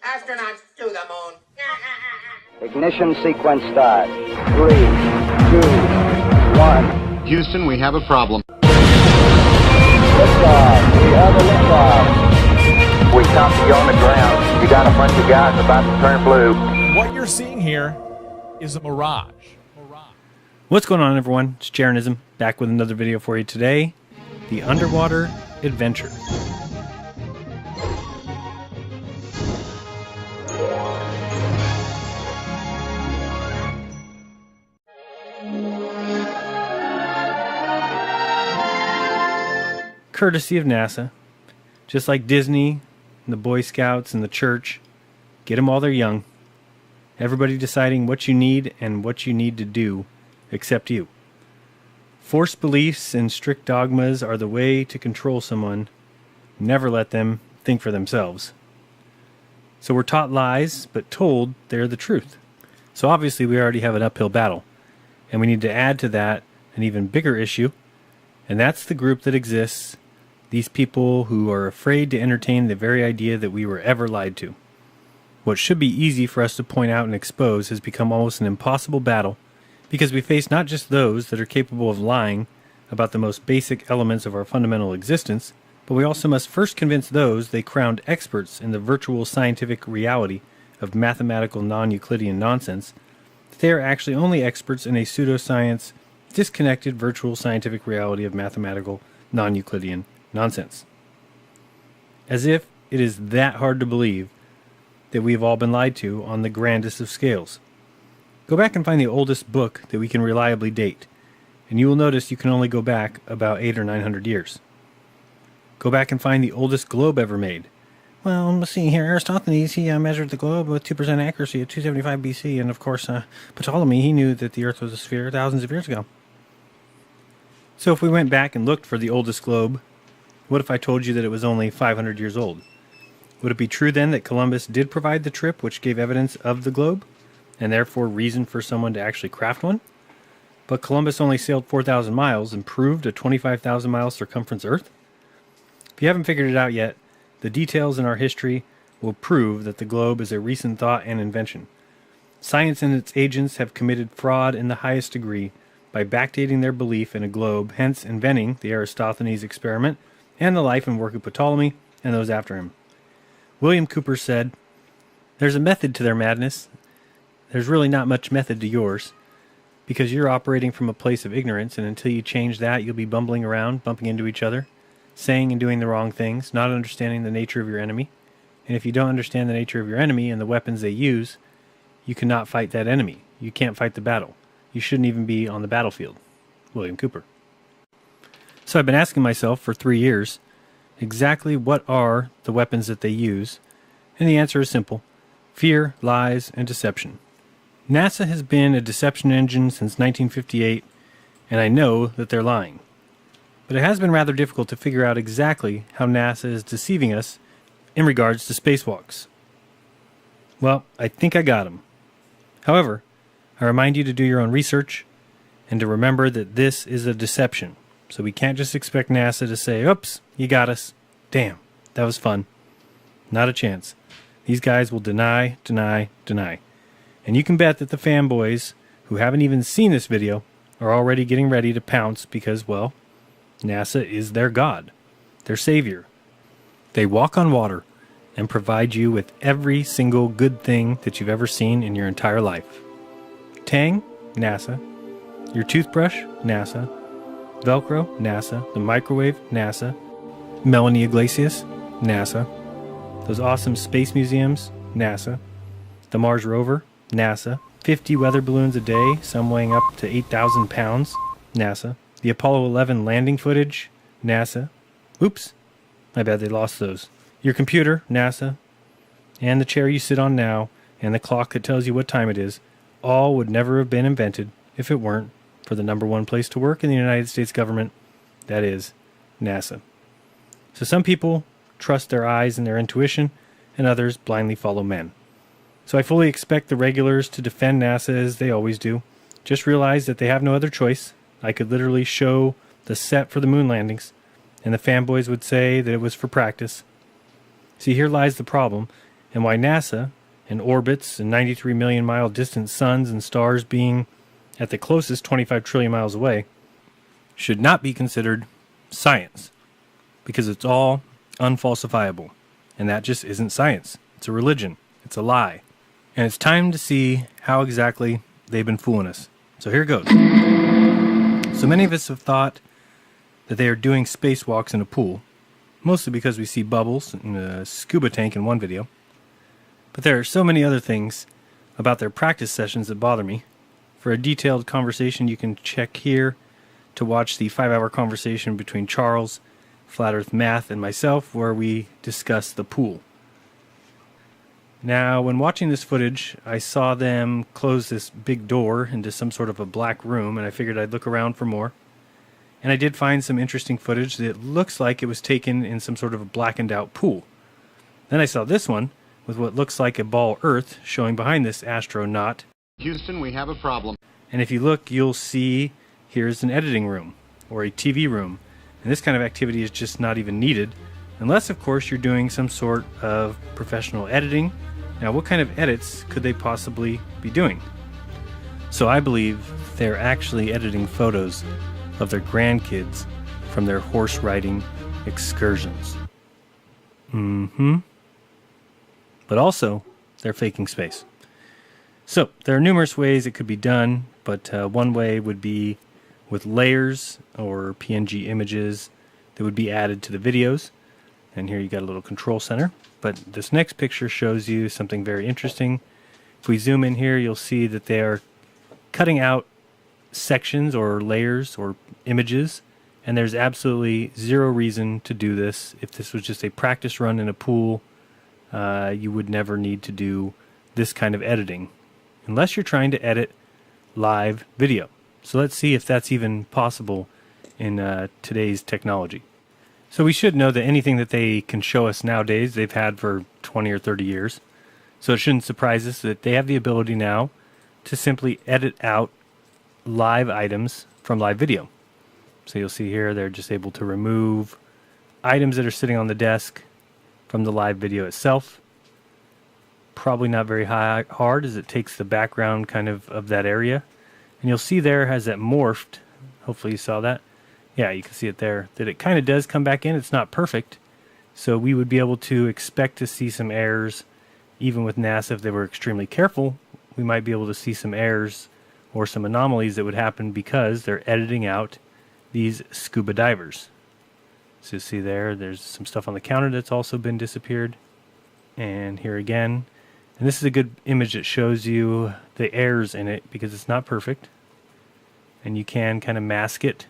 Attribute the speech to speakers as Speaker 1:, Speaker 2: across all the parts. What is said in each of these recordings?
Speaker 1: Astronauts to the moon.
Speaker 2: Ignition sequence start. 3, 2, 1.
Speaker 3: Houston, we have a problem.
Speaker 2: Liftoff. We have a liftoff.
Speaker 4: We copy you on the ground. You got a bunch of guys about to turn blue.
Speaker 5: What you're seeing here is a mirage.
Speaker 6: What's going on, everyone? It's Jeranism, back with another video for you today. The Underwater Adventure. Courtesy of NASA. Just like Disney, and the Boy Scouts, and the church. Get them while they're young. Everybody deciding what you need and what you need to do, except you. Forced beliefs and strict dogmas are the way to control someone. Never let them think for themselves. So we're taught lies, but told they're the truth. So obviously we already have an uphill battle. And we need to add to that an even bigger issue. And that's the group that exists. These people who are afraid to entertain the very idea that we were ever lied to. What should be easy for us to point out and expose has become almost an impossible battle, because we face not just those that are capable of lying about the most basic elements of our fundamental existence, but we also must first convince those they crowned experts in the virtual scientific reality of mathematical non-Euclidean nonsense that they are actually only experts in a pseudoscience, disconnected virtual scientific reality of mathematical non-Euclidean nonsense. As if it is that hard to believe that we have all been lied to on the grandest of scales. Go back and find the oldest book that we can reliably date, and you will notice you can only go back about 800 or 900 years. Go back and find the oldest globe ever made. Well, let's see here. Aristophanes, he measured the globe with 2% accuracy at 275 BC, and of course, Ptolemy, he knew that the Earth was a sphere thousands of years ago. So if we went back and looked for the oldest globe, what if I told you that it was only 500 years old? Would it be true then that Columbus did provide the trip which gave evidence of the globe, and therefore reason for someone to actually craft one? But Columbus only sailed 4,000 miles and proved a 25,000 mile circumference Earth? If you haven't figured it out yet, the details in our history will prove that the globe is a recent thought and invention. Science and its agents have committed fraud in the highest degree by backdating their belief in a globe, hence inventing the Aristophanes experiment and the life and work of Ptolemy and those after him. William Cooper said, "There's a method to their madness. There's really not much method to yours, because you're operating from a place of ignorance, and until you change that, you'll be bumbling around, bumping into each other, saying and doing the wrong things, not understanding the nature of your enemy. And if you don't understand the nature of your enemy and the weapons they use, you cannot fight that enemy. You can't fight the battle. You shouldn't even be on the battlefield." William Cooper. So I've been asking myself for 3 years, exactly what are the weapons that they use? And the answer is simple: fear, lies, and deception. NASA has been a deception engine since 1958, and I know that they're lying. But it has been rather difficult to figure out exactly how NASA is deceiving us in regards to spacewalks. Well, I think I got them. However, I remind you to do your own research and to remember that this is a deception. So we can't just expect NASA to say, "Oops, you got us. Damn, that was fun." Not a chance. These guys will deny, deny, deny. And you can bet that the fanboys who haven't even seen this video are already getting ready to pounce because, well, NASA is their god, their savior. They walk on water and provide you with every single good thing that you've ever seen in your entire life. Tang, NASA. Your toothbrush, NASA. Velcro, NASA. The microwave, NASA. Melanie Iglesias, NASA. Those awesome space museums, NASA. The Mars rover, NASA. 50 weather balloons a day, some weighing up to 8,000 pounds, NASA. The Apollo 11 landing footage, NASA. Oops, I bet they lost those. Your computer, NASA. And the chair you sit on now, and the clock that tells you what time it is, all would never have been invented if it weren't for the number one place to work in the United States government, that is, NASA. So some people trust their eyes and their intuition, and others blindly follow men. So I fully expect the regulars to defend NASA as they always do. Just realize that they have no other choice. I could literally show the set for the moon landings, and the fanboys would say that it was for practice. See, here lies the problem, and why NASA and orbits and 93 million mile distant suns and stars being at the closest 25 trillion miles away should not be considered science, because it's all unfalsifiable, and that just isn't science. It's a religion. It's a lie. And it's time to see how exactly they've been fooling us. So here goes. So many of us have thought that they are doing spacewalks in a pool, mostly because we see bubbles in a scuba tank in one video. But there are so many other things about their practice sessions that bother me. For a detailed conversation, you can check here to watch the 5-hour conversation between Charles, Flat Earth Math, and myself, where we discuss the pool. Now, when watching this footage, I saw them close this big door into some sort of a black room, and I figured I'd look around for more. And I did find some interesting footage that looks like it was taken in some sort of a blackened out pool. Then I saw this one with what looks like a ball Earth showing behind this AstroNOT.
Speaker 1: Houston, we have a problem.
Speaker 6: And if you look, you'll see here's an editing room or a TV room. And this kind of activity is just not even needed, unless, of course, you're doing some sort of professional editing. Now, what kind of edits could they possibly be doing? So I believe they're actually editing photos of their grandkids from their horse riding excursions. But also, they're faking space. So, there are numerous ways it could be done, but one way would be with layers or PNG images that would be added to the videos. And here you got a little control center. But this next picture shows you something very interesting. If we zoom in here, you'll see that they are cutting out sections or layers or images, and there's absolutely zero reason to do this. If this was just a practice run in a pool, you would never need to do this kind of editing, unless you're trying to edit live video. So let's see if that's even possible in today's technology. So we should know that anything that they can show us nowadays, they've had for 20 or 30 years. So it shouldn't surprise us that they have the ability now to simply edit out live items from live video. So you'll see here they're just able to remove items that are sitting on the desk from the live video itself. Probably not very hard, as it takes the background kind of that area. And you'll see there has that morphed. Hopefully you saw that. Yeah, you can see it there, that it kind of does come back in. It's not perfect. So we would be able to expect to see some errors. Even with NASA, if they were extremely careful, we might be able to see some errors or some anomalies that would happen because they're editing out these scuba divers. So you see there's some stuff on the counter that's also been disappeared. And here again. And this is a good image that shows you the errors in it because it's not perfect. And you can kind of mask it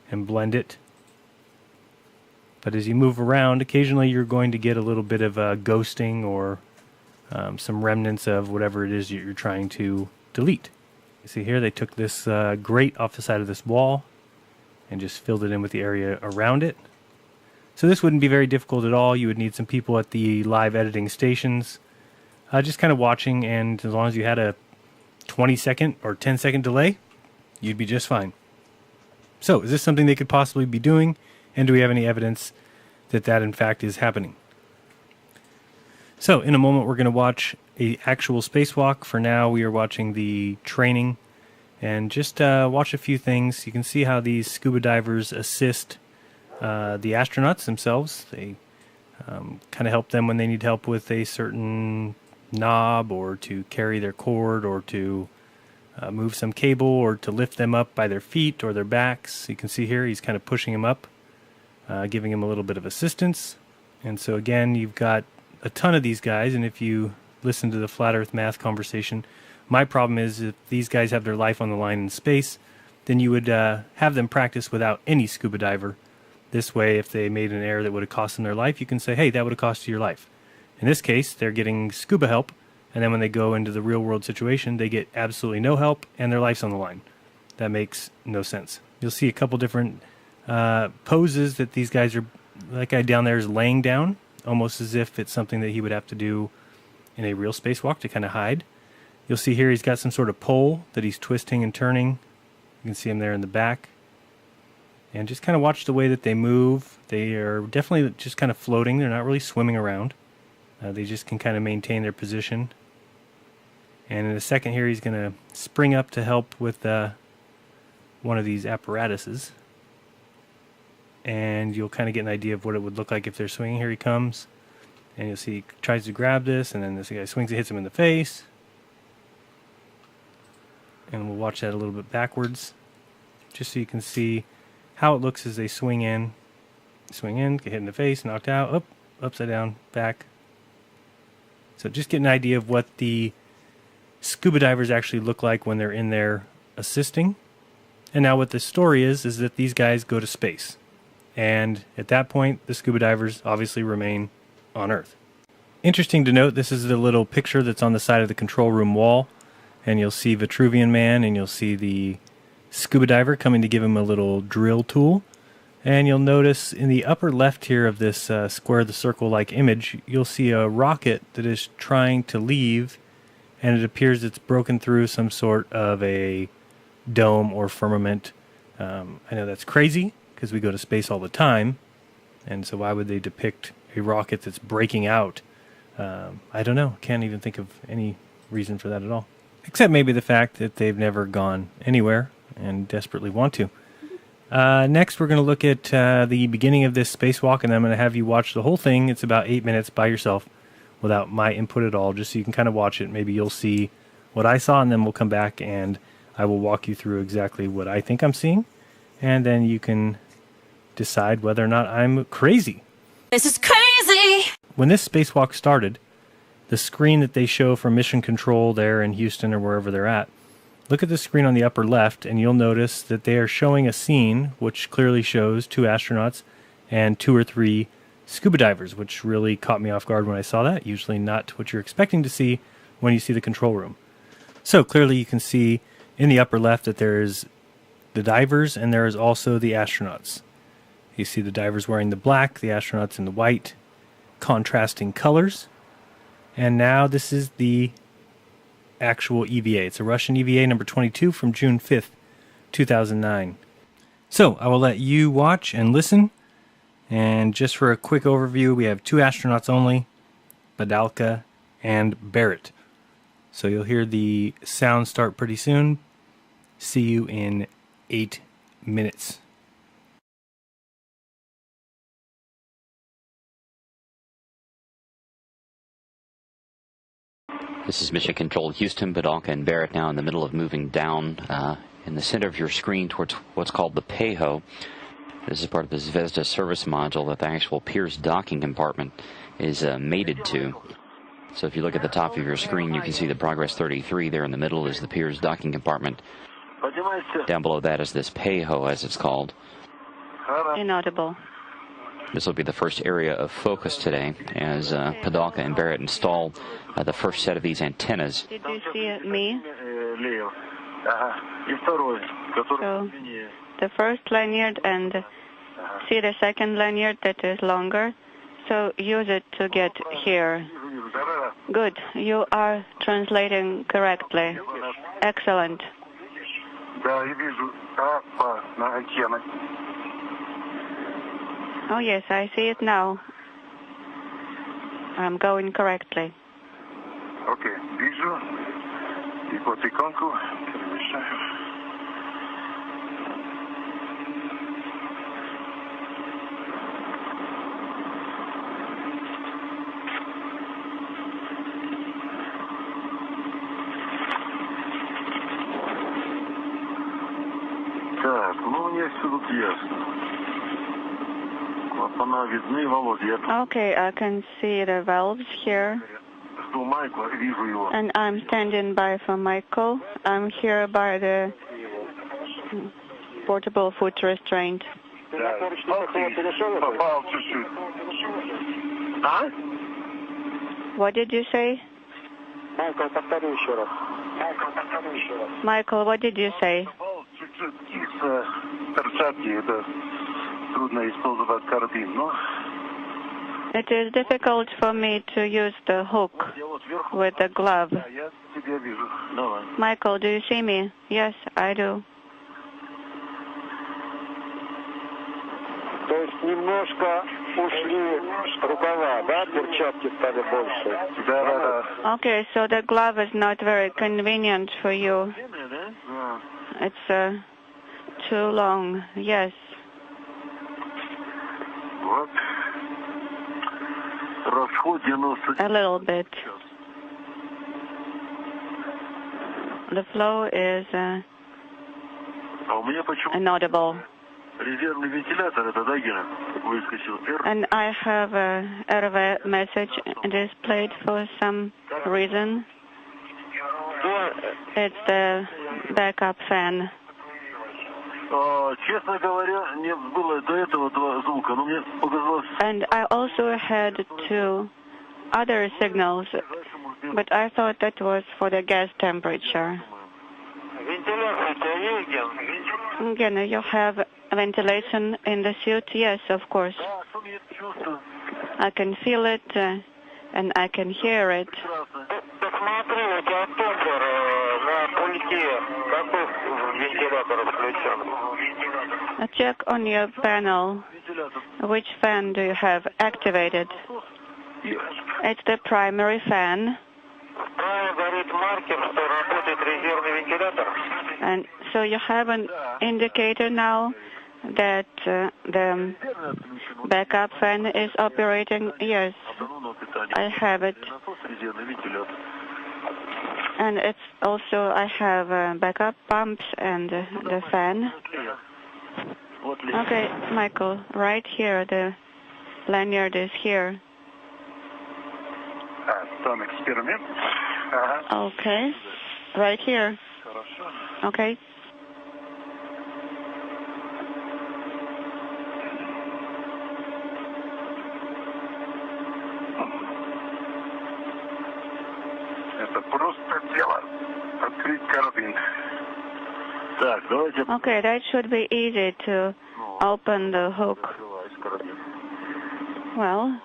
Speaker 6: and blend it. But as you move around, occasionally you're going to get a little bit of ghosting or some remnants of whatever it is you're trying to delete. You see here they took this grate off the side of this wall and just filled it in with the area around it. So this wouldn't be very difficult at all. You would need some people at the live editing stations just kind of watching, and as long as you had a 20-second or 10-second delay, you'd be just fine. So, is this something they could possibly be doing? And do we have any evidence that that in fact is happening? So, in a moment we're going to watch an actual spacewalk. For now, we are watching the training and just watch a few things. You can see how these scuba divers assist the astronauts themselves. They kind of help them when they need help with a certain knob, or to carry their cord, or to move some cable, or to lift them up by their feet or their backs. You can see here he's kind of pushing him up, giving him a little bit of assistance. And so again, you've got a ton of these guys, and if you listen to the Flat Earth Math conversation, my problem is if these guys have their life on the line in space, then you would have them practice without any scuba diver. This way, if they made an error that would have cost them their life, you can say, hey, that would have cost you your life. In this case, they're getting scuba help, and then when they go into the real-world situation, they get absolutely no help, and their life's on the line. That makes no sense. You'll see a couple different poses that these guys are, that guy down there is laying down, almost as if it's something that he would have to do in a real spacewalk to kind of hide. You'll see here he's got some sort of pole that he's twisting and turning. You can see him there in the back. And just kind of watch the way that they move. They are definitely just kind of floating. They're not really swimming around. They just can kind of maintain their position. And in a second here, he's going to spring up to help with one of these apparatuses. And you'll kind of get an idea of what it would look like if they're swinging. Here he comes. And you'll see he tries to grab this, and then this guy swings and hits him in the face. And we'll watch that a little bit backwards, just so you can see how it looks as they swing in. Swing in, get hit in the face, knocked out, up, upside down, back. So just get an idea of what the scuba divers actually look like when they're in there assisting. And now what the story is that these guys go to space. And at that point, the scuba divers obviously remain on Earth. Interesting to note, this is the little picture that's on the side of the control room wall. And you'll see Vitruvian Man, and you'll see the scuba diver coming to give him a little drill tool. And you'll notice in the upper left here of this square the circle-like image, you'll see a rocket that is trying to leave, and it appears it's broken through some sort of a dome or firmament. I know that's crazy, because we go to space all the time, and so why would they depict a rocket that's breaking out? I don't know. Can't even think of any reason for that at all. Except maybe the fact that they've never gone anywhere and desperately want to. Next, we're going to look at the beginning of this spacewalk, and I'm going to have you watch the whole thing. It's about 8 minutes by yourself without my input at all, just so you can kind of watch it. Maybe you'll see what I saw, and then we'll come back and I will walk you through exactly what I think I'm seeing, and then you can decide whether or not I'm crazy.
Speaker 3: This is crazy!
Speaker 6: When this spacewalk started, the screen that they show from Mission Control there in Houston or wherever they're at, look at the screen on the upper left, and you'll notice that they are showing a scene which clearly shows 2 astronauts and 2 or 3 scuba divers, which really caught me off guard when I saw that. Usually not what you're expecting to see when you see the control room. So clearly you can see in the upper left that there's the divers and there is also the astronauts. You see the divers wearing the black, the astronauts in the white, contrasting colors. And now this is the actual EVA. It's a Russian EVA number 22 from June 5th, 2009. So I will let you watch and listen. And just for a quick overview, we have 2 astronauts only, Badalka and Barrett. So you'll hear the sound start pretty soon. See you in 8 minutes.
Speaker 7: This is Mission Control Houston. Badalka and Barrett now in the middle of moving down in the center of your screen towards what's called the payho. This is part of the Zvezda service module that the actual Piers docking compartment is mated to. So if you look at the top of your screen, you can see the Progress 33 there in the middle is the Piers docking compartment. Down below that is this payho, as it's called.
Speaker 3: Inaudible.
Speaker 7: This will be the first area of focus today as Badalka and Barrett install the first set of these antennas.
Speaker 3: Did you see me? So, the first lanyard and see the second lanyard that is longer. So use it to get here. Good. You are translating correctly. Excellent. Oh yes, I see it now. I'm going correctly.
Speaker 8: Okay, вижу. И потихоньку перемещаю. Так, ну мне все тут ясно. Клапана видны, Володя.
Speaker 3: Okay, I can see the valves here.
Speaker 8: Жду Майкла, вижу его.
Speaker 3: And I'm standing by for Michael. I'm here by the portable foot restraint.
Speaker 8: Попал чуть-чуть. А?
Speaker 3: What did you say?
Speaker 8: Майкл, повтори еще раз.
Speaker 3: Michael, what did you say?
Speaker 8: Чуть-чуть из перчатки, это трудно использовать карабин, но...
Speaker 3: It is difficult for me to use the hook with the glove.
Speaker 8: Я тебя вижу. Давай.
Speaker 3: Michael, do you see me? Yes, I do.
Speaker 8: То есть немножко ушли рукава, да? Перчатки стали больше. Да.
Speaker 3: Okay, so the glove is not very convenient for you. It's too long, yes.
Speaker 8: Вот. Расход 90.
Speaker 3: A little bit. The flow is
Speaker 8: А у меня почему
Speaker 3: inaudible.
Speaker 8: резервный вентилятор, это, да, Гена? Выскочил.
Speaker 3: And I have a error message displayed for some reason. It's the backup fan.
Speaker 8: Честно говоря, не было до этого два звука, но мне показалось...
Speaker 3: And I also had two other signals, but I thought that was for the gas temperature. Again, you have ventilation in the suit? Yes, of course. I can feel it and I can hear it. Check on your panel. Which fan do you have activated? It's the primary fan. And so you have an indicator now that the backup fan is operating? Yes, I have it. And it's also, I have backup pumps and the fan. Okay, Michael, right here, the lanyard is here.
Speaker 8: Там эксперимент.
Speaker 3: Okay, right here. Okay.
Speaker 8: Это просто дело. Открыть карабин. Так, давайте...
Speaker 3: Okay, that should be easy to open the hook. Well,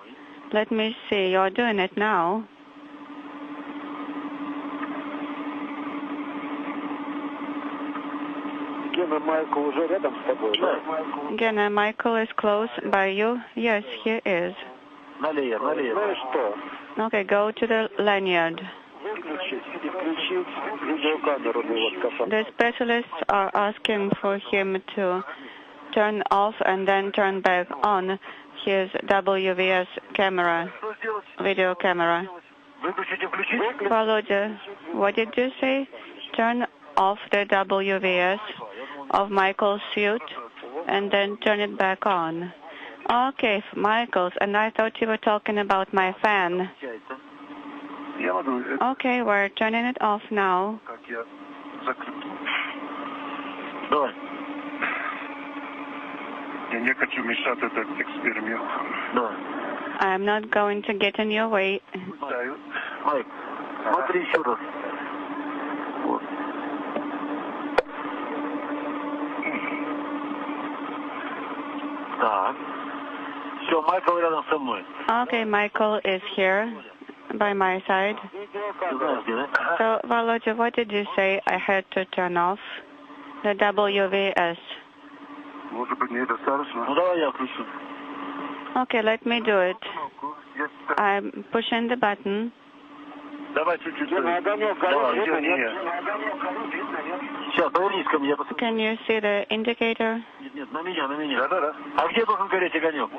Speaker 3: let me see. You're doing it now.
Speaker 8: Гена, Майкл уже рядом с тобой, да?
Speaker 3: Again, Michael is close by you. Yes, he is.
Speaker 8: Налево. Знаешь что?
Speaker 3: Okay, go to the lanyard.
Speaker 8: Выключить и включить видеокамеру на его скафандре.
Speaker 3: The specialists are asking for him to turn off and then turn back on his WVS camera, video camera.
Speaker 8: Выключить и включить?
Speaker 3: Volodya, what did you say? Turn off the WVS of Michael's suit and then turn it back on. Okay, Michael's, and I thought you were talking about my fan.
Speaker 8: Я могу...
Speaker 3: Okay, we're turning it off now.
Speaker 8: Как я закрыл. Давай. Я не хочу мешать этот эксперимент. Давай.
Speaker 3: I'm not going to get in your way.
Speaker 8: Майк, смотри еще раз. Вот. Так. Все, Майкл рядом со мной.
Speaker 3: Okay, Michael is here by my side.
Speaker 8: Ты знаешь, где, да?
Speaker 3: So, Volodya, what did you say I had to turn off? The WVS.
Speaker 8: Может быть, недостаточно. Ну, давай я включу.
Speaker 3: Okay, let me do it. I'm pushing the button.
Speaker 8: Давай чуть-чуть. Давай, нет. Сейчас, повернись ко мне, я посмотрю.
Speaker 3: Can you see the indicator?
Speaker 8: Нет, на меня. Да. А где должен гореть огонек?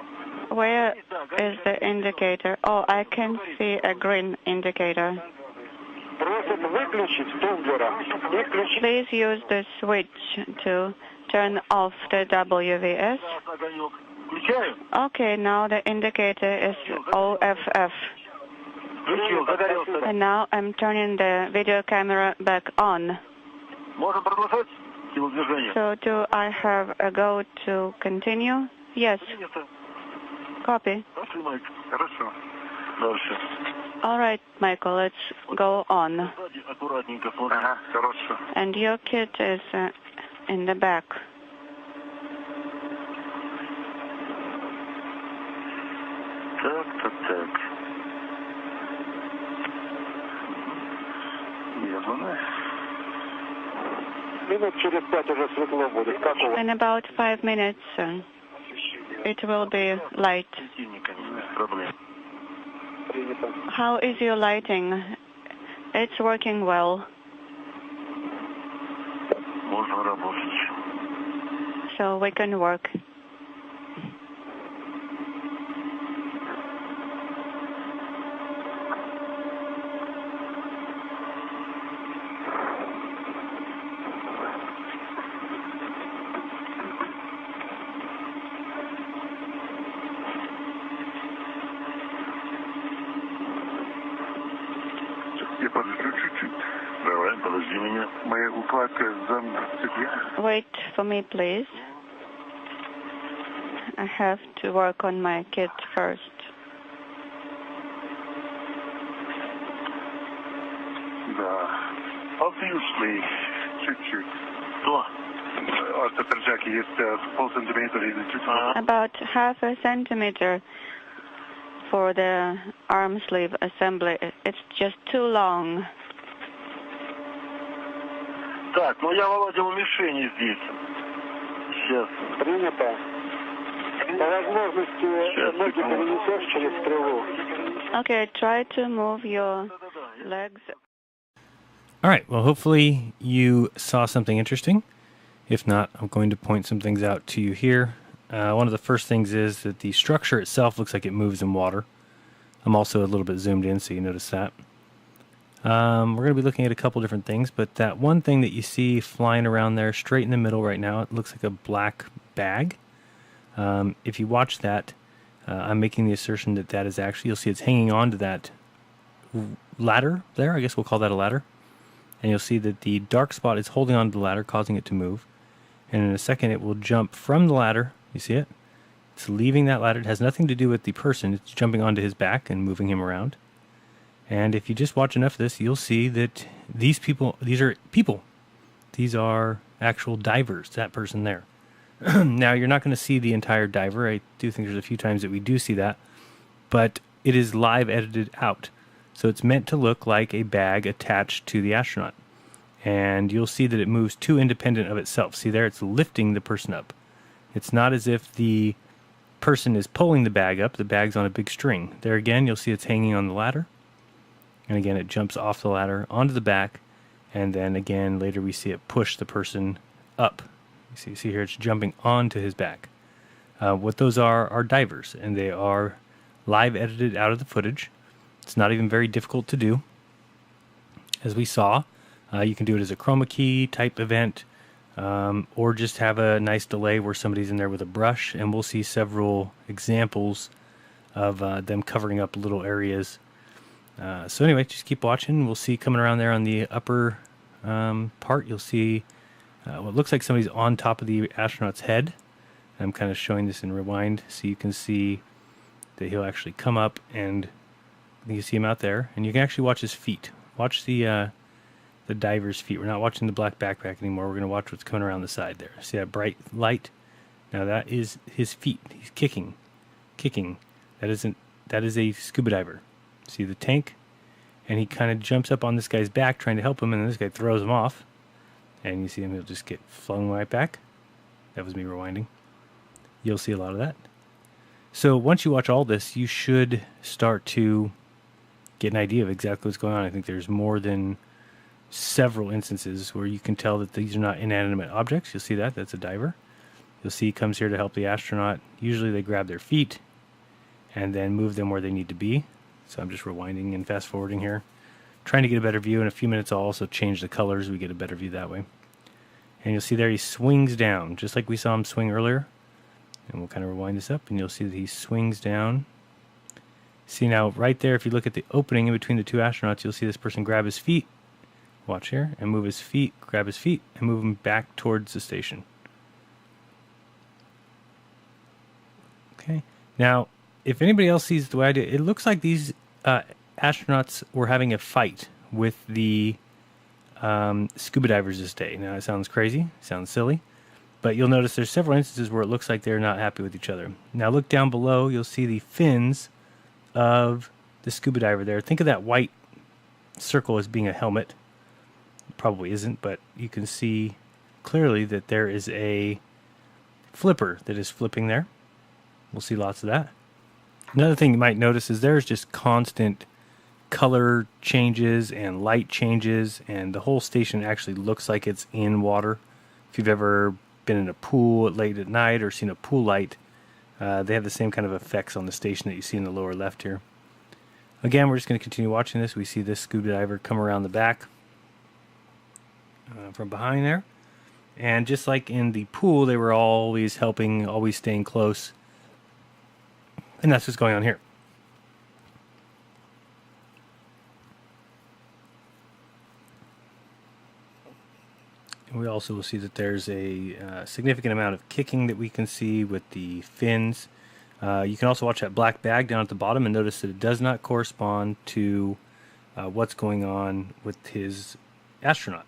Speaker 3: Where is the indicator? Oh, I can see a green indicator.
Speaker 8: Просим выключить тумблера.
Speaker 3: Please use the switch to turn off the WVS.
Speaker 8: Включаю.
Speaker 3: Okay, now the indicator is OFF.
Speaker 8: Включил, загорелся.
Speaker 3: And now I'm turning the video camera back on.
Speaker 8: Можем продолжать телодвижение?
Speaker 3: So do I have a go to continue? Yes. Copy.
Speaker 8: Пошли, Майк. Хорошо. Дальше.
Speaker 3: All right, Michael, let's go on.
Speaker 8: Аккуратненько смотри. Ага, хорошо.
Speaker 3: And your kit is in the back.
Speaker 8: Так. Минут через 5 уже светло будет. Как у вас?
Speaker 3: In about 5 minutes. it will be light. How is your lighting? It's working well. So we can work. Wait for me, please. I have to work on my kit first.
Speaker 8: Obviously, чуть-чуть. Ортопержаки есть полсантиметра или чуть.
Speaker 3: About half a centimeter for the arm sleeve assembly. It's just too long.
Speaker 8: Так, ну я, Володя, у мишени здесь. Сейчас. Принято. По возможности ноги перенесешь через стрелу.
Speaker 3: Okay, try to move your legs.
Speaker 6: All right, well, hopefully you saw something interesting. If not, I'm going to point some things out to you here. One of the first things is that the structure itself looks like it moves in water. I'm also a little bit zoomed in, so you notice that. We're going to be looking at a couple different things, but that one thing that you see flying around there straight in the middle right now, it looks like a black bag. If you watch that, I'm making the assertion that that is actually, you'll see it's hanging on to that ladder there. I guess we'll call that a ladder. And you'll see that the dark spot is holding on to the ladder, causing it to move. And in a second, it will jump from the ladder. You see it? It's leaving that ladder. It has nothing to do with the person. It's jumping onto his back and moving him around. And if you just watch enough of this, you'll see that these are people. These are actual divers, that person there. Now, you're not going to see the entire diver. I do think there's a few times that we do see that. But it is live edited out. So it's meant to look like a bag attached to the astronaut. And you'll see that it moves too independent of itself. See there, it's lifting the person up. It's not as if the person is pulling the bag up. The bag's on a big string. There again, you'll see it's hanging on the ladder. And again, it jumps off the ladder onto the back. And then again, later we see it push the person up. You see here, it's jumping onto his back. What those are divers. And they are live edited out of the footage. It's not even very difficult to do. As we saw, you can do it as a chroma key type event, or just have a nice delay where somebody's in there with a brush, and we'll see several examples of them covering up little areas. So anyway, just keep watching. We'll see coming around there on the upper part, you'll see what looks like somebody's on top of the astronaut's head. I'm kind of showing this in rewind so you can see that he'll actually come up, and you see him out there, and you can actually watch his feet. Watch the diver's feet. We're not watching the black backpack anymore. We're going to watch what's coming around the side there. See that bright light? Now that is his feet. He's kicking. That is a scuba diver. See the tank? And he kind of jumps up on this guy's back trying to help him, and then this guy throws him off. And you see him, he'll just get flung right back. That was me rewinding. You'll see a lot of that. So once you watch all this, you should start to get an idea of exactly what's going on. I think there's more than several instances where you can tell that these are not inanimate objects. You'll see that. That's a diver. You'll see he comes here to help the astronaut. Usually they grab their feet and then move them where they need to be. So I'm just rewinding and fast forwarding here, trying to get a better view. In a few minutes I'll also change the colors. We get a better view that way. And you'll see there he swings down, just like we saw him swing earlier. And we'll kind of rewind this up, and you'll see that he swings down. See now, right there, if you look at the opening in between the two astronauts, you'll see this person grab his feet. Watch here, and move his feet, grab his feet, and move him back towards the station. Okay. Now, if anybody else sees it the way I do, it looks like these astronauts were having a fight with the scuba divers this day. Now, it sounds crazy, sounds silly, but you'll notice there's several instances where it looks like they're not happy with each other. Now, look down below, you'll see the fins of the scuba diver there. Think of that white circle as being a helmet. It probably isn't, but you can see clearly that there is a flipper that is flipping there. We'll see lots of that. Another thing you might notice is there's just constant color changes and light changes, and the whole station actually looks like it's in water. If you've ever been in a pool late at night or seen a pool light, they have the same kind of effects on the station that you see in the lower left here. Again, we're just going to continue watching this. We see this scuba diver come around the back from behind there. And just like in the pool, they were always helping, always staying close. And that's what's going on here. And we also will see that there's a significant amount of kicking that we can see with the fins. You can also watch that black bag down at the bottom and notice that it does not correspond to what's going on with his astronaut.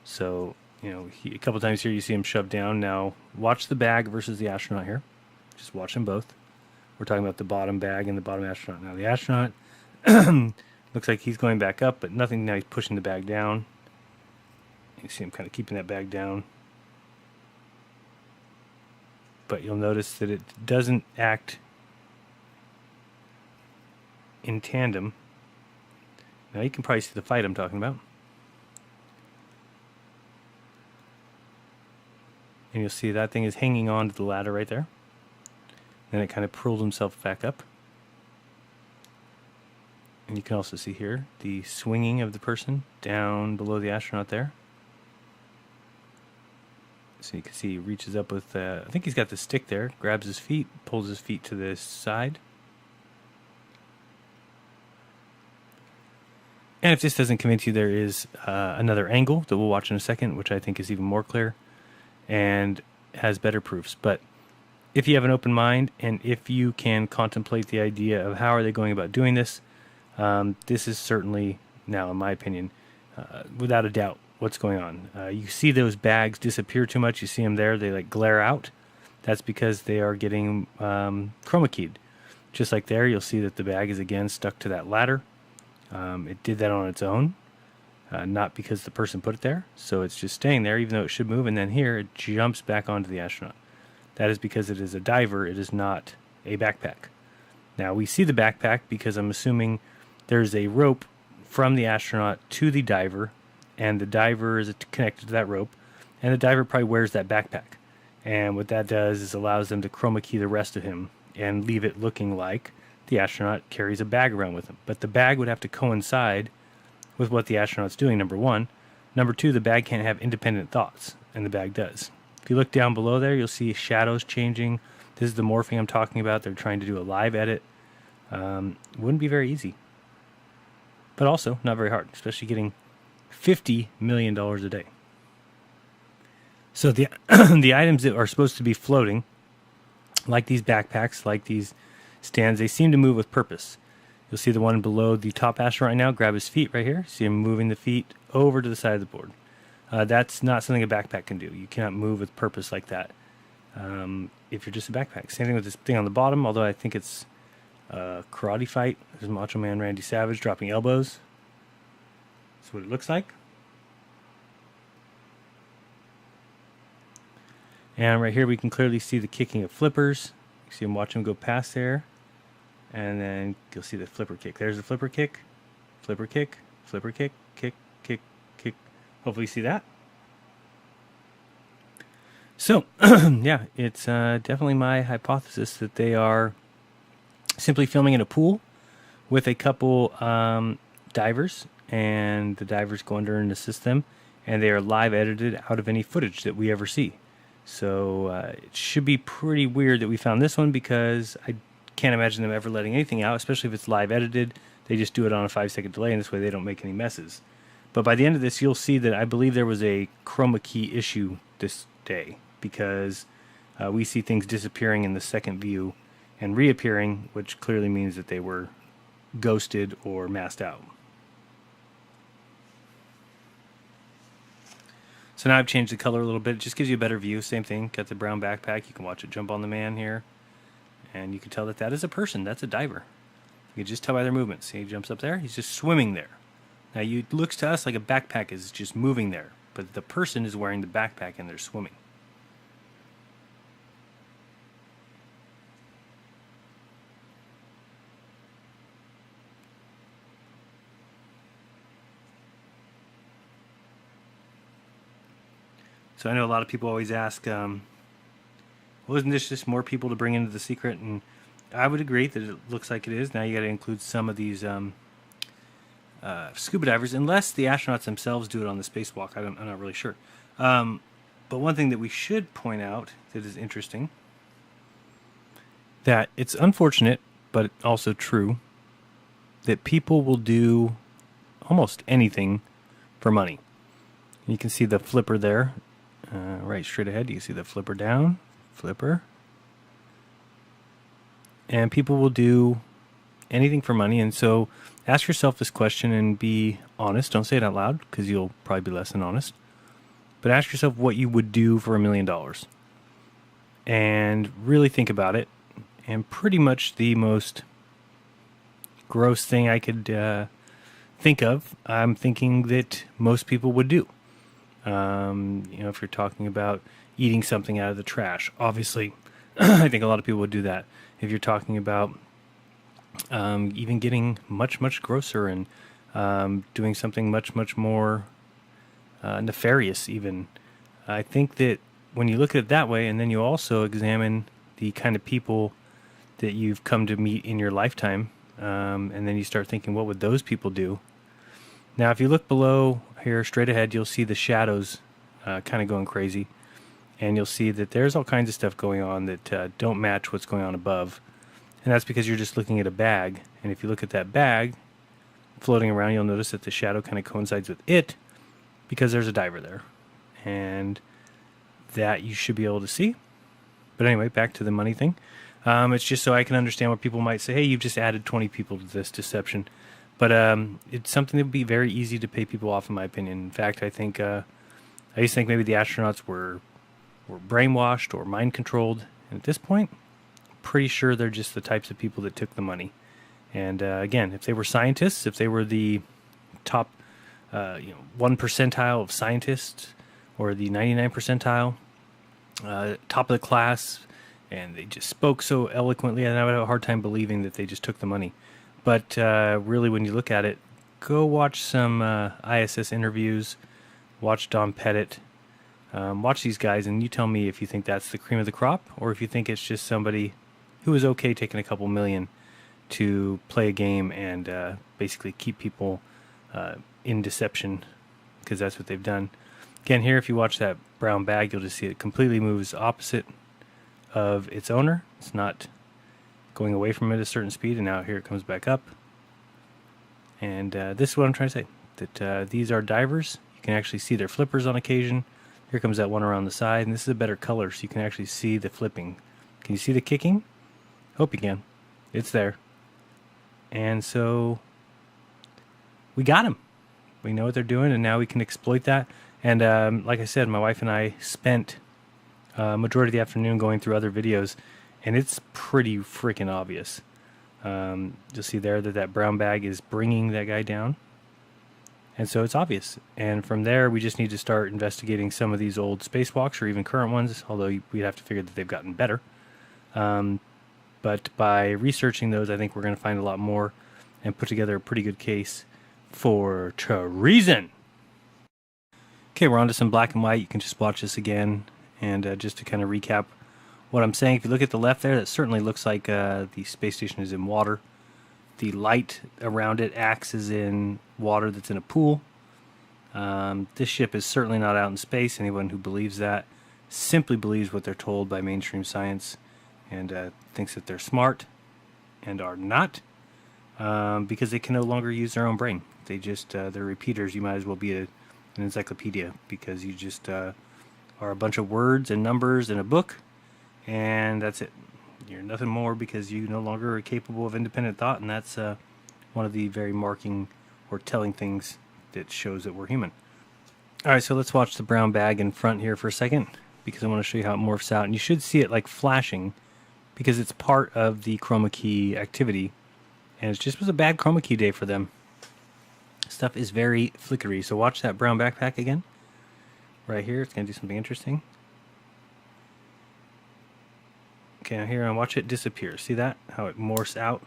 Speaker 6: So, you know, a couple times here you see him shoved down. Now, watch the bag versus the astronaut here. Just watch them both. We're talking about the bottom bag and the bottom astronaut. Now, the astronaut looks like he's going back up, but nothing. Now he's pushing the bag down. You see him kind of keeping that bag down. But you'll notice that it doesn't act in tandem. Now you can probably see the fight I'm talking about. And you'll see that thing is hanging on to the ladder right there. Then it kind of pulled himself back up. And you can also see here the swinging of the person down below the astronaut there. So you can see he reaches up with, I think he's got the stick there, grabs his feet, pulls his feet to the side. And if this doesn't convince you, there is another angle that we'll watch in a second, which I think is even more clear and has better proofs. But if you have an open mind and if you can contemplate the idea of how are they going about doing this, this is certainly, now in my opinion, without a doubt, what's going on. You see those bags disappear too much. You see them there. They like glare out. That's because they are getting chroma keyed. Just like there, you'll see that the bag is again stuck to that ladder. It did that on its own, not because the person put it there. So it's just staying there, even though it should move. And then here, it jumps back onto the astronaut. That is because it is a diver. It is not a backpack. Now, we see the backpack because I'm assuming there's a rope from the astronaut to the diver, and the diver is connected to that rope, and the diver probably wears that backpack. And what that does is allows them to chroma key the rest of him and leave it looking like the astronaut carries a bag around with him. But the bag would have to coincide with what the astronaut's doing, number one. Number two, the bag can't have independent thoughts, and the bag does. If you look down below there, you'll see shadows changing. This is the morphing I'm talking about. They're trying to do a live edit. Wouldn't be very easy. But also not very hard, especially getting $50 million a day. So the the items that are supposed to be floating, like these backpacks, like these stands, they seem to move with purpose. You'll see the one below the top astronaut right now grab his feet right here. See him moving the feet over to the side of the board. That's not something a backpack can do. You cannot move with purpose like that if you're just a backpack. Same thing with this thing on the bottom, although I think it's a karate fight. There's Macho Man Randy Savage dropping elbows. That's what it looks like. And right here we can clearly see the kicking of flippers. You see him watch him go past there. And then you'll see the flipper kick. There's the flipper kick, flipper kick, flipper kick, kick, kick, kick. Hopefully you see that. So, yeah, it's definitely my hypothesis that they are simply filming in a pool with a couple divers, and the divers go under and assist them, and they are live edited out of any footage that we ever see. So it should be pretty weird that we found this one, because I can't imagine them ever letting anything out, especially if it's live edited. They just do it on a 5-second delay, and this way they don't make any messes. But by the end of this, you'll see that I believe there was a chroma key issue this day, because we see things disappearing in the second view and reappearing, which clearly means that they were ghosted or masked out. So now I've changed the color a little bit. It just gives you a better view. Same thing. Got the brown backpack. You can watch it jump on the man here. And you can tell that that is a person. That's a diver. You can just tell by their movements. See, he jumps up there. He's just swimming there. Now, it looks to us like a backpack is just moving there. But the person is wearing the backpack and they're swimming. So I know a lot of people always ask, well, isn't this just more people to bring into the secret? And I would agree that it looks like it is. Now you got to include some of these scuba divers, unless the astronauts themselves do it on the spacewalk. I'm not really sure. But one thing that we should point out that is interesting, that it's unfortunate, but also true, that people will do almost anything for money. You can see the flipper there, right straight ahead. You can see the flipper down, flipper. And people will do anything for money. And so ask yourself this question and be honest. Don't say it out loud, because you'll probably be less than honest. But ask yourself what you would do for $1 million. And really think about it. And pretty much the most gross thing I could think of, I'm thinking that most people would do. You know, if you're talking about eating something out of the trash, obviously, I think a lot of people would do that. If you're talking about even getting much, much grosser and doing something much, much more nefarious even, I think that when you look at it that way, and then you also examine the kind of people that you've come to meet in your lifetime, and then you start thinking, what would those people do? Now, if you look below here, straight ahead, you'll see the shadows kind of going crazy. And you'll see that there's all kinds of stuff going on that don't match what's going on above. And that's because you're just looking at a bag. And if you look at that bag floating around, you'll notice that the shadow kind of coincides with it, because there's a diver there. And that you should be able to see. But anyway, back to the money thing. It's just so I can understand what people might say, hey, you've just added 20 people to this deception. But it's something that would be very easy to pay people off, in my opinion. In fact, I think I used to think maybe the astronauts were brainwashed or mind controlled. And at this point, I'm pretty sure they're just the types of people that took the money. And again, if they were scientists, if they were the top 1 percentile of scientists, or the 99 percentile, top of the class, and they just spoke so eloquently, and I would have a hard time believing that they just took the money. But really, when you look at it, go watch some ISS interviews, watch Don Pettit, watch these guys, and you tell me if you think that's the cream of the crop, or if you think it's just somebody who is okay taking a couple million to play a game and basically keep people in deception, because that's what they've done. Again, here, if you watch that brown bag, you'll just see it completely moves opposite of its owner. It's not going away from it at a certain speed, and now here it comes back up. And this is what I'm trying to say, that these are divers. You can actually see their flippers on occasion. Here comes that one around the side, and this is a better color, so you can actually see the flipping. Can you see the kicking? Hope you can. It's there. And so we got them. We know what they're doing, and now we can exploit that. And like I said, my wife and I spent a majority of the afternoon going through other videos, and it's pretty freaking obvious. You'll see there that that brown bag is bringing that guy down. And so it's obvious. And from there, we just need to start investigating some of these old spacewalks, or even current ones, although we'd have to figure that they've gotten better. But by researching those, I think we're going to find a lot more and put together a pretty good case for treason. Okay, we're on to some black and white. You can just watch this again. And just to kind of recap what I'm saying, if you look at the left there, that certainly looks like the space station is in water. The light around it acts as in water that's in a pool. This ship is certainly not out in space. Anyone who believes that simply believes what they're told by mainstream science, and thinks that they're smart and are not, because they can no longer use their own brain. They just, they're repeaters. You might as well be an encyclopedia, because you just are a bunch of words and numbers in a book, and that's it. You're nothing more, because you no longer are capable of independent thought, and that's one of the very marking or telling things that shows that we're human. Alright, so let's watch the brown bag in front here for a second, because I want to show you how it morphs out. And you should see it like flashing, because it's part of the chroma key activity, and it just was a bad chroma key day for them. Stuff is very flickery. So watch that brown backpack again. Right here, it's going to do something interesting. Okay, now here, and watch it disappear. See that? How it morphs out?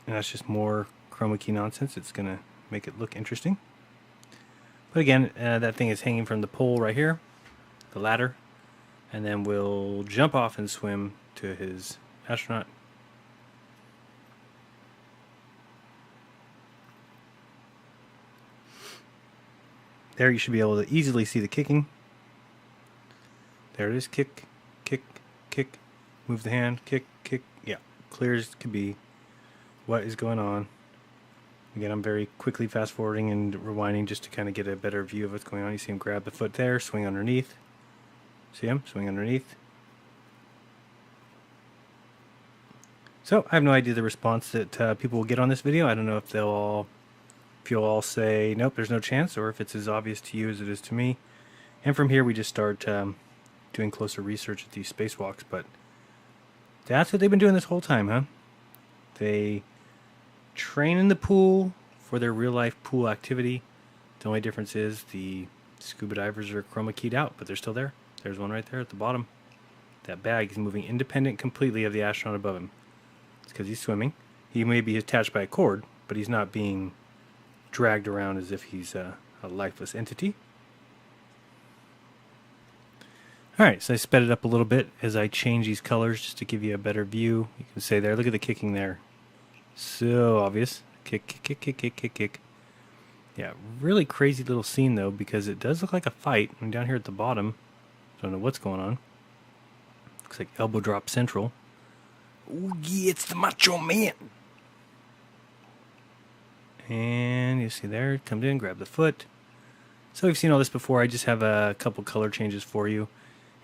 Speaker 6: And that's just more chroma key nonsense. It's going to make it look interesting. But again, that thing is hanging from the pole right here, the ladder, and then we'll jump off and swim to his astronaut. There you should be able to easily see the kicking. There it is, kick, kick, kick, move the hand, kick, kick. Yeah, clear as can be what is going on. Again, I'm very quickly fast forwarding and rewinding just to kind of get a better view of what's going on. You see him grab the foot there, swing underneath. See him? Swing underneath. So, I have no idea the response that people will get on this video. I don't know if you'll all say, nope, there's no chance, or if it's as obvious to you as it is to me. And from here, we just start doing closer research at these spacewalks. But that's what they've been doing this whole time, huh? They train in the pool for their real-life pool activity. The only difference is the scuba divers are chroma keyed out, but they're still there. There's one right there at the bottom. That bag is moving independent completely of the astronaut above him. It's because he's swimming. He may be attached by a cord, but he's not being dragged around as if he's a lifeless entity. Alright, so I sped it up a little bit as I change these colors just to give you a better view. You can say there, look at the kicking there. So obvious. Kick, kick, kick, kick, kick, kick, kick. Yeah, really crazy little scene though, because it does look like a fight. I'm down here at the bottom. Don't know what's going on. Looks like elbow drop central. Oh yeah, it's the Macho Man. And you see there, it comes in, grab the foot. So we've seen all this before. I just have a couple color changes for you.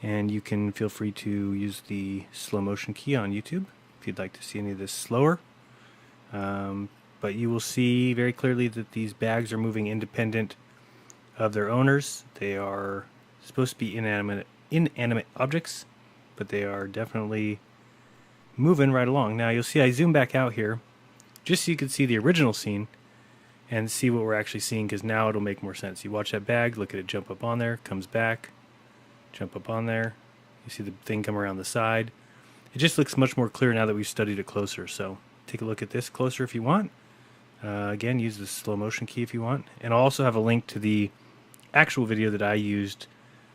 Speaker 6: And you can feel free to use the slow motion key on YouTube if you'd like to see any of this slower. But you will see very clearly that these bags are moving independent of their owners. They are supposed to be inanimate objects, but they are definitely moving right along. Now you'll see I zoom back out here just so you can see the original scene and see what we're actually seeing, because now it'll make more sense. You watch that bag, look at it jump up on there, comes back, jump up on there. You see the thing come around the side. It just looks much more clear now that we've studied it closer. So take a look at this closer if you want. Again, use the slow motion key if you want. And I'll also have a link to the actual video that I used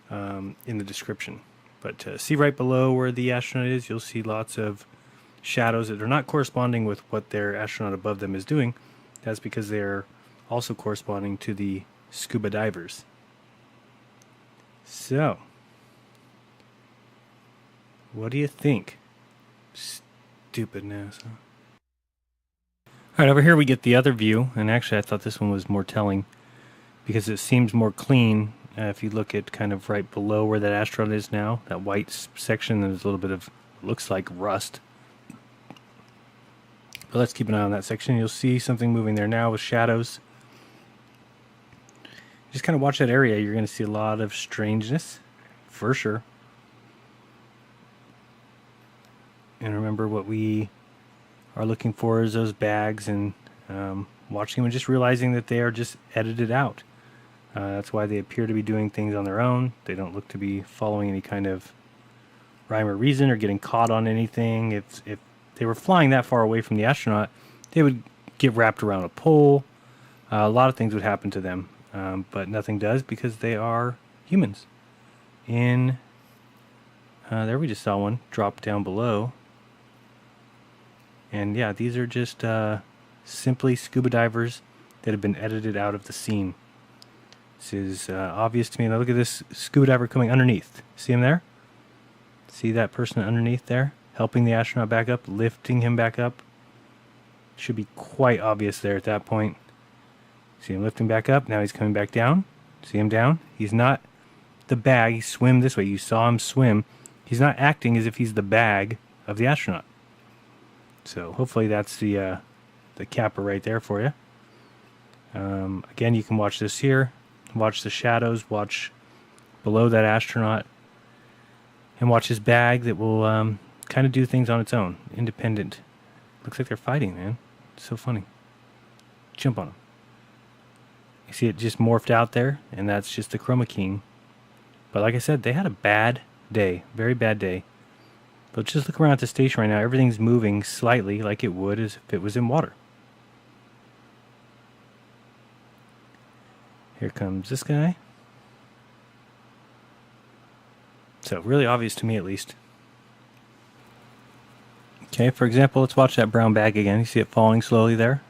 Speaker 6: in the description. But see right below where the astronaut is, you'll see lots of shadows that are not corresponding with what their astronaut above them is doing. That's because they're also corresponding to the scuba divers. So, what do you think? Stupid NASA. Alright, over here we get the other view, and actually I thought this one was more telling because it seems more clean. If you look at kind of right below where that astronaut is now, that white section, there's a little bit of, looks like rust. But let's keep an eye on that section. You'll see something moving there now with shadows. Just kind of watch that area. You're going to see a lot of strangeness, for sure. And remember, what we are looking for is those bags, and watching them and just realizing that they are just edited out. That's why they appear to be doing things on their own. They don't look to be following any kind of rhyme or reason or getting caught on anything. If they were flying that far away from the astronaut, they would get wrapped around a pole. A lot of things would happen to them, but nothing does because they are humans. There we just saw one drop down below. And yeah, these are just simply scuba divers that have been edited out of the scene. This is obvious to me. Now look at this scuba diver coming underneath. See him there? See that person underneath there? Helping the astronaut back up, lifting him back up. Should be quite obvious there at that point. See him lifting back up. Now he's coming back down. See him down? He's not the bag. He swam this way. You saw him swim. He's not acting as if he's the bag of the astronaut. So hopefully that's the capper right there for you. Again, you can watch this here. Watch the shadows. Watch below that astronaut. And watch his bag that will kind of do things on its own. Independent. Looks like they're fighting, man. It's so funny. Jump on them. You see it just morphed out there, and that's just the chroma keying. But like I said, they had a bad day. Very bad day. But just look around at the station right now. Everything's moving slightly like it would as if it was in water. Here comes this guy. So really obvious to me at least. Okay, for example, let's watch that brown bag again. You see it falling slowly there?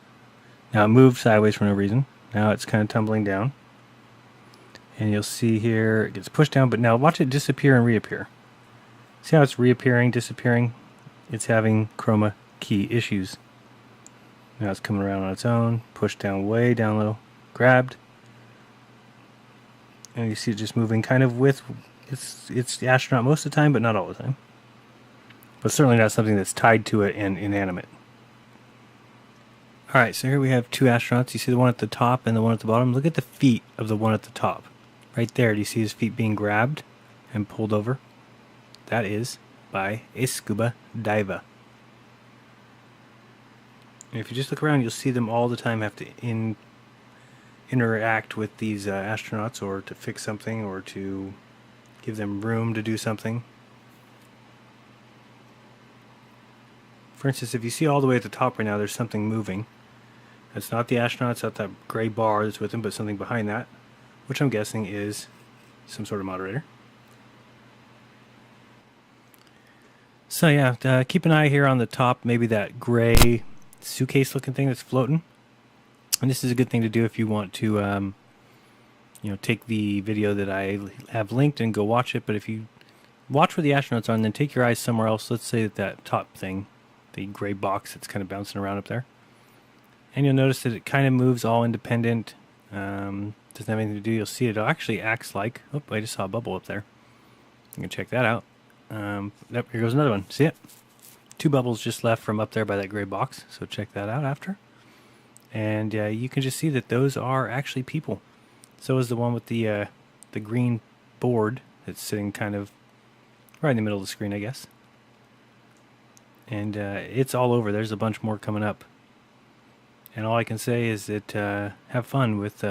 Speaker 6: Now it moved sideways for no reason. Now it's kind of tumbling down. And you'll see here it gets pushed down, but now watch it disappear and reappear. See how it's reappearing, disappearing? It's having chroma key issues. Now it's coming around on its own, pushed down way down low, grabbed. And you see it just moving kind of with, it's the astronaut most of the time, but not all the time. But certainly not something that's tied to it and inanimate. Alright, so here we have two astronauts. You see the one at the top and the one at the bottom. Look at the feet of the one at the top. Right there, do you see his feet being grabbed and pulled over? That is by a scuba diver. And if you just look around, you'll see them all the time have to interact with these astronauts, or to fix something, or to give them room to do something. For instance, if you see all the way at the top right now, there's something moving. That's not the astronauts, it's not that gray bar that's with them, but something behind that, which I'm guessing is some sort of moderator. So yeah, keep an eye here on the top, maybe that gray suitcase looking thing that's floating. And this is a good thing to do if you want to take the video that I have linked and go watch it. But if you watch where the astronauts are and then take your eyes somewhere else, let's say that top thing, the gray box that's kind of bouncing around up there, and you'll notice that it kind of moves all independent. Doesn't have anything to do. You'll see it actually acts like, oh, I just saw a bubble up there. You can check that out. Yep, here goes another one. See it? Two bubbles just left from up there by that gray box, so check that out after. And you can just see that those are actually people. So is the one with the green board that's sitting kind of right in the middle of the screen, I guess. And it's all over. There's a bunch more coming up. And all I can say is that have fun with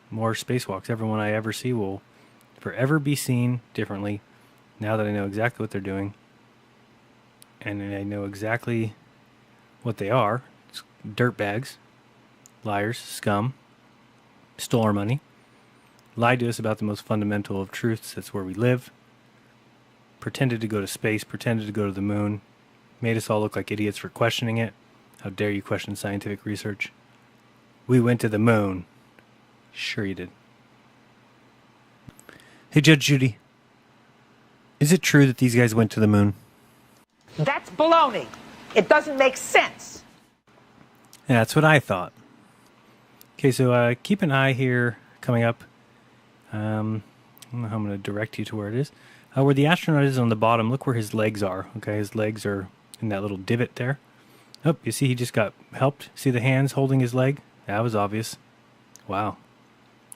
Speaker 6: more spacewalks. Everyone I ever see will forever be seen differently now that I know exactly what they're doing. And I know exactly what they are. It's dirtbags, liars, scum, stole our money, lied to us about the most fundamental of truths, that's where we live, pretended to go to space, pretended to go to the moon, made us all look like idiots for questioning it. How dare you question scientific research? We went to the moon. Sure you did. Hey, Judge Judy. Is it true that these guys went to the moon?
Speaker 9: That's baloney. It doesn't make sense.
Speaker 6: Yeah, that's what I thought. Okay, so keep an eye here coming up. I don't know how I'm going to direct you to where it is. Where the astronaut is on the bottom, look where his legs are. Okay, his legs are in that little divot there. Oh, you see he just got helped? See the hands holding his leg? That was obvious. Wow.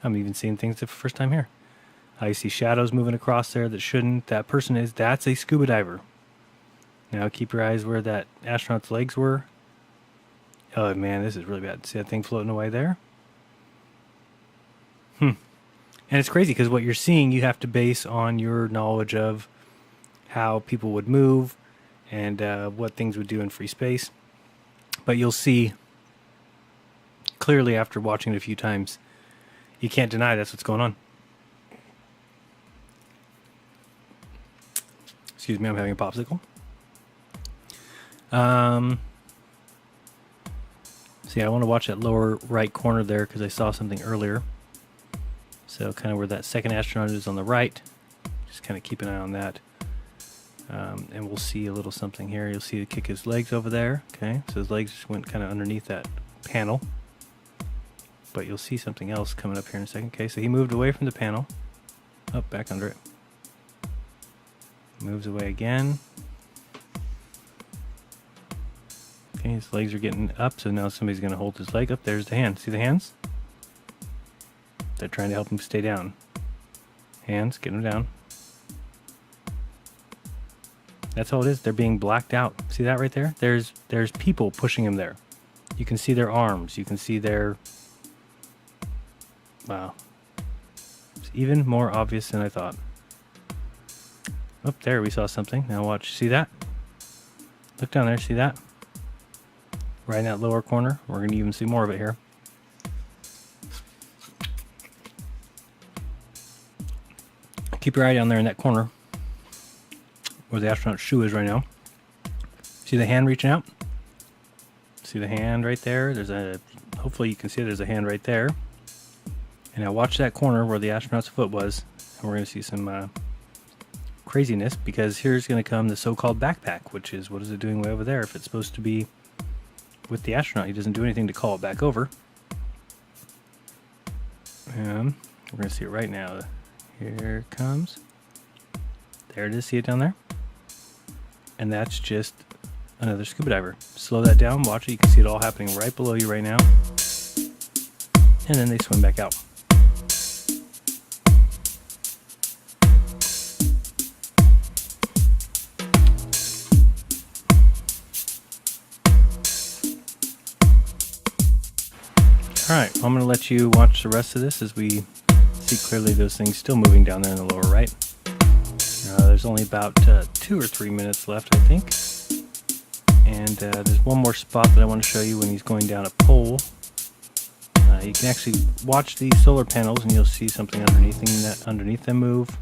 Speaker 6: I'm even seeing things the first time here. You see shadows moving across there that shouldn't. That person is, that's a scuba diver. Now keep your eyes where that astronaut's legs were. Oh man, this is really bad. See that thing floating away there? And it's crazy because what you're seeing you have to base on your knowledge of how people would move and what things would do in free space. But you'll see clearly after watching it a few times, you can't deny that's what's going on. Excuse me, I'm having a popsicle. See, I want to watch that lower right corner there because I saw something earlier. So kind of where that second astronaut is on the right. Just kind of keep an eye on that. And we'll see a little something here. You'll see the kick his legs over there. Okay, so his legs just went kind of underneath that panel. But you'll see something else coming up here in a second. Okay, so he moved away from the panel. Oh, back under it. Moves away again. Okay, his legs are getting up, so now somebody's going to hold his leg up. There's the hand. See the hands? They're trying to help him stay down. Hands, get him down. That's all it is. They're being blacked out. See that right there? There's people pushing him there. You can see their arms. You can see their... Wow. It's even more obvious than I thought. Up there we saw something. Now watch. See that? Look down there. See that? Right in that lower corner. We're going to even see more of it here. Keep your eye down there in that corner where the astronaut's shoe is right now. See the hand reaching out? See the hand right there? Hopefully you can see there's a hand right there. And now watch that corner where the astronaut's foot was. And we're going to see some craziness, because here's going to come the so-called backpack, which is, what is it doing way over there if it's supposed to be with the astronaut? He doesn't do anything to call it back over. And we're going to see it right now. Here it comes. There it is. See it down there? And that's just another scuba diver. Slow that down. Watch it. You can see it all happening right below you right now. And then they swim back out. Alright, I'm going to let you watch the rest of this as we see clearly those things still moving down there in the lower right. There's only about 2 or 3 minutes left, I think. And there's one more spot that I want to show you when he's going down a pole. You can actually watch these solar panels and you'll see something underneath them move.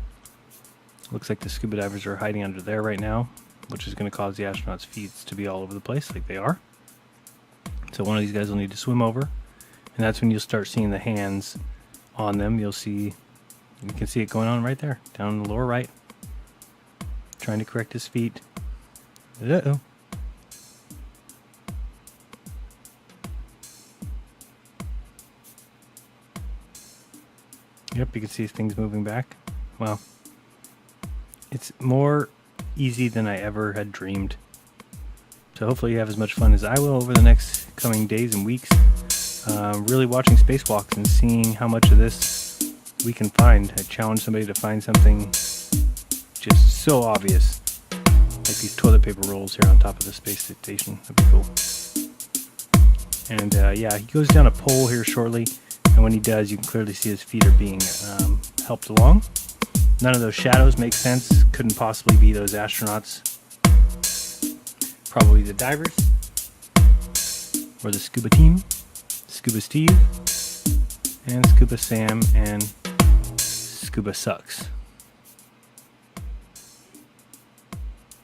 Speaker 6: Looks like the scuba divers are hiding under there right now, which is going to cause the astronauts' feet to be all over the place like they are. So one of these guys will need to swim over. And that's when you'll start seeing the hands on them. You can see it going on right there, down in the lower right. Trying to correct his feet. Uh-oh. Yep, you can see things moving back. Well, it's more easy than I ever had dreamed. So hopefully you have as much fun as I will over the next coming days and weeks. Really watching spacewalks and seeing how much of this we can find. I challenge somebody to find something just so obvious, like these toilet paper rolls here on top of the space station. That'd be cool. And yeah, he goes down a pole here shortly, and when he does, you can clearly see his feet are being helped along. None of those shadows make sense. Couldn't possibly be those astronauts. Probably the divers or the scuba team. Scuba Steve, and Scuba Sam, and Scuba Sucks.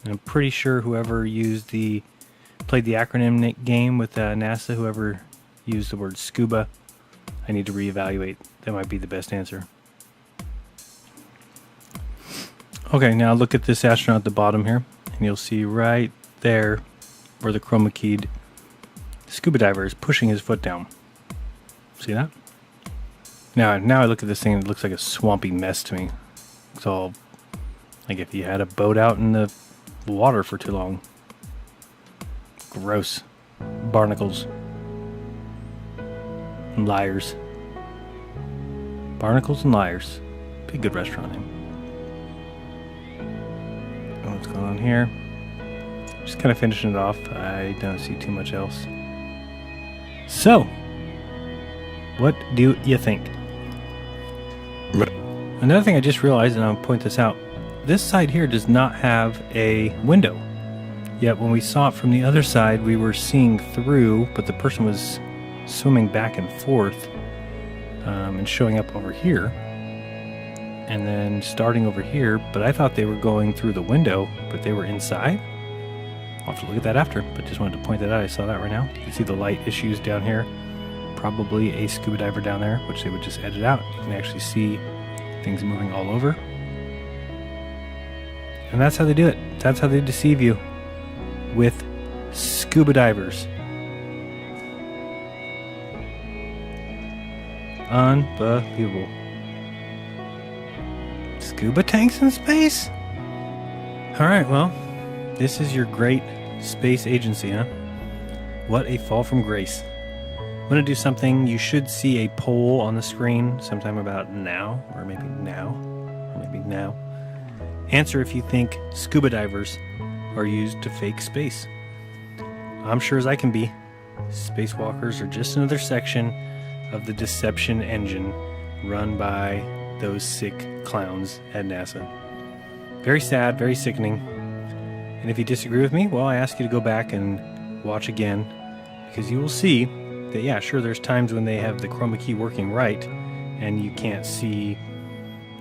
Speaker 6: And I'm pretty sure whoever played the acronym game with NASA, whoever used the word scuba, I need to reevaluate. That might be the best answer. Okay, now look at this astronaut at the bottom here, and you'll see right there where the chroma keyed scuba diver is pushing his foot down. See that? Now I look at this thing and it looks like a swampy mess to me. It's all like if you had a boat out in the water for too long. Gross. Barnacles. And liars. Barnacles and Liars. Be a good restaurant name. What's going on here? Just kind of finishing it off. I don't see too much else. So, what do you think? Another thing I just realized, and I'll point this out, this side here does not have a window. Yet when we saw it from the other side, we were seeing through, but the person was swimming back and forth and showing up over here. And then starting over here, but I thought they were going through the window, but they were inside. I'll have to look at that after, but just wanted to point that out. I saw that right now. You can see the light issues down here. Probably a scuba diver down there, which they would just edit out. You can actually see things moving all over. And that's how they do it. That's how they deceive you with scuba divers. Unbelievable. Scuba tanks in space? Alright, well, this is your great space agency, huh? What a fall from grace. I'm going to do something. You should see a poll on the screen sometime about now, or maybe now, or maybe now. Answer if you think scuba divers are used to fake space. I'm sure as I can be. Spacewalkers are just another section of the deception engine run by those sick clowns at NASA. Very sad, very sickening. And if you disagree with me, well, I ask you to go back and watch again, because you will see that, yeah, sure, there's times when they have the chroma key working right, and you can't see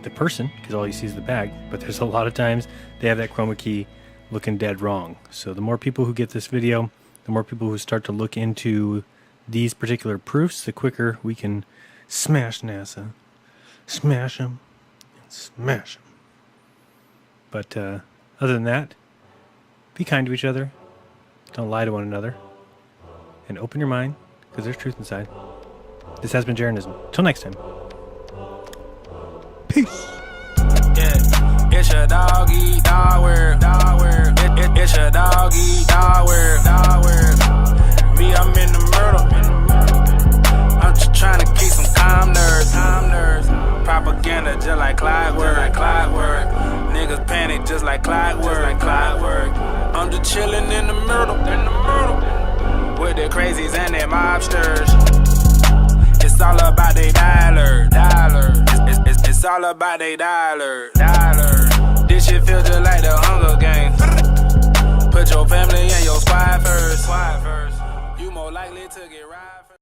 Speaker 6: the person, because all you see is the bag, but there's a lot of times they have that chroma key looking dead wrong. So the more people who get this video, the more people who start to look into these particular proofs, the quicker we can smash NASA. Smash them. Smash them. But other than that, be kind to each other. Don't lie to one another. And open your mind, because there's truth inside. This has been Jeranism. Till next time. Peace.
Speaker 10: Yeah, it's your dog eat dog world, dog world. It's your dog eat dog world, dog world. Me, I'm in the myrtle. I'm just trying to keep some calm nerves, Propaganda just like clockwork, Niggas panic just like clockwork, I'm just chilling in the myrtle, with the crazies and their mobsters. It's all about they dollar. It's all about they dollar. This shit feel just like the Hunger Games. Put your family and your squad first. You more likely to get robbed.